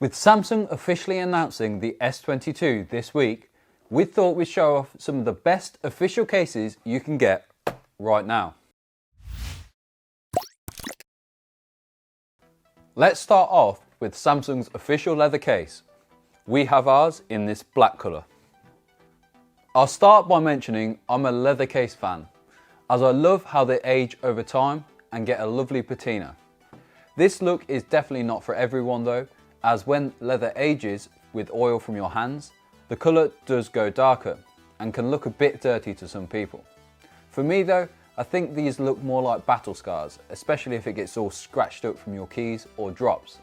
With Samsung officially announcing the S22 this week, we thought we'd show off some of the best official cases you can get right now. Let's start off with Samsung's official leather case. We have ours in this black colour. I'll start by mentioning I'm a leather case fan, as I love how they age over time and get a lovely patina. This look is definitely not for everyone though, as when leather ages with oil from your hands, the colour does go darker and can look a bit dirty to some people. For me though, I think these look more like battle scars, especially if it gets all scratched up from your keys or drops.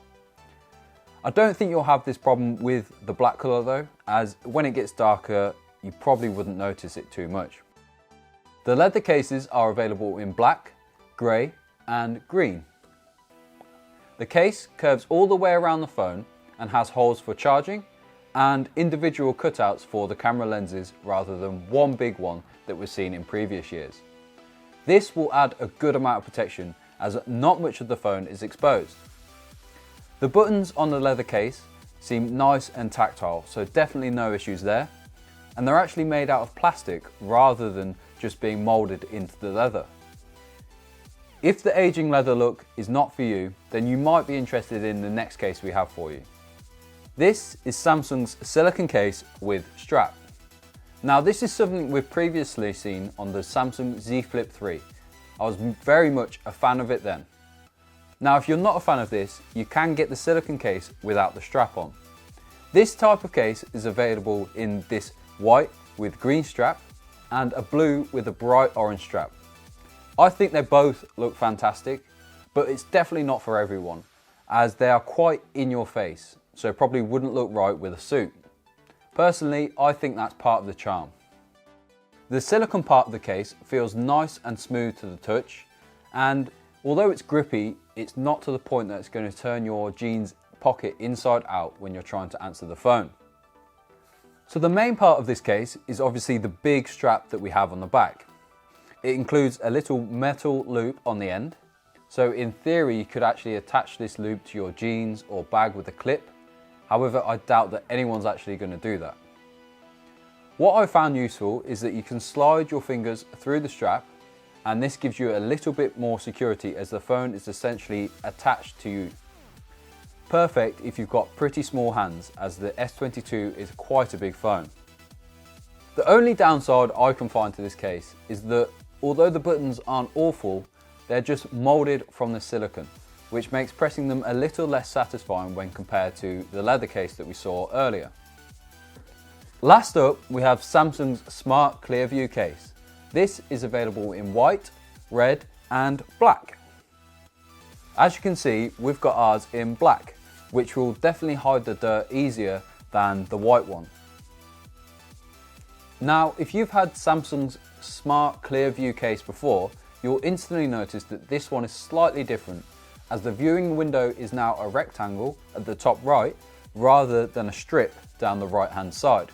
I don't think you'll have this problem with the black colour though, as when it gets darker, you probably wouldn't notice it too much. The leather cases are available in black, grey and green. The case curves all the way around the phone and has holes for charging and individual cutouts for the camera lenses rather than one big one that was seen in previous years. This will add a good amount of protection as not much of the phone is exposed. The buttons on the leather case seem nice and tactile, so definitely no issues there. And they're actually made out of plastic rather than just being moulded into the leather. If the aging leather look is not for you, then you might be interested in the next case we have for you. This is Samsung's Silicone case with strap. Now this is something we've previously seen on the Samsung Z Flip 3. I was very much a fan of it then. Now if you're not a fan of this, you can get the silicone case without the strap on. This type of case is available in this white with green strap and a blue with a bright orange strap. I think they both look fantastic, but it's definitely not for everyone, as they are quite in your face, so probably wouldn't look right with a suit. Personally, I think that's part of the charm. The silicone part of the case feels nice and smooth to the touch, and although it's grippy, it's not to the point that it's going to turn your jeans pocket inside out when you're trying to answer the phone. So the main part of this case is obviously the big strap that we have on the back. It includes a little metal loop on the end, so in theory you could actually attach this loop to your jeans or bag with a clip. However, I doubt that anyone's actually going to do that. What I found useful is that you can slide your fingers through the strap, and this gives you a little bit more security as the phone is essentially attached to you. Perfect if you've got pretty small hands, as the S22 is quite a big phone. The only downside I can find to this case is that although the buttons aren't awful, they're just moulded from the silicone, which makes pressing them a little less satisfying when compared to the leather case that we saw earlier. Last up, we have Samsung's Smart Clear View case. This is available in white, red and black. As you can see, we've got ours in black, which will definitely hide the dirt easier than the white one. Now, if you've had Samsung's Smart Clear View case before, you'll instantly notice that this one is slightly different, as the viewing window is now a rectangle at the top right rather than a strip down the right hand side.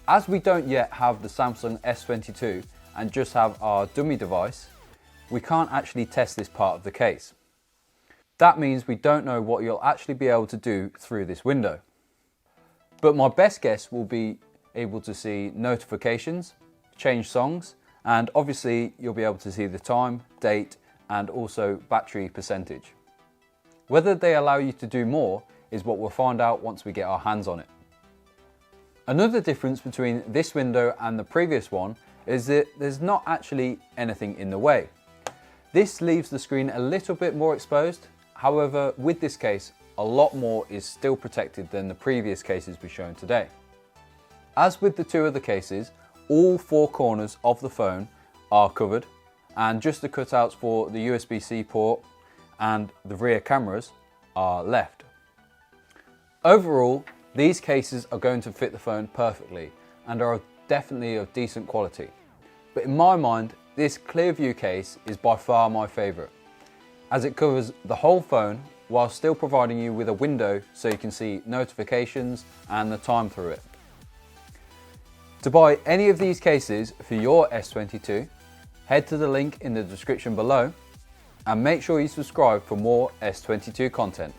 As we don't yet have the Samsung S22 and just have our dummy device, we can't actually test this part of the case. That means we don't know what you'll actually be able to do through this window. But my best guess will be able to see notifications, change songs, and obviously you'll be able to see the time, date, and also battery percentage. Whether they allow you to do more is what we'll find out once we get our hands on it. Another difference between this window and the previous one is that there's not actually anything in the way. This leaves the screen a little bit more exposed. However, with this case, a lot more is still protected than the previous cases we've shown today. As with the two other cases, all four corners of the phone are covered, and just the cutouts for the USB-C port and the rear cameras are left. Overall, these cases are going to fit the phone perfectly and are definitely of decent quality. But in my mind, this clear view case is by far my favourite, as it covers the whole phone while still providing you with a window so you can see notifications and the time through it. To buy any of these cases for your S22, head to the link in the description below and make sure you subscribe for more S22 content.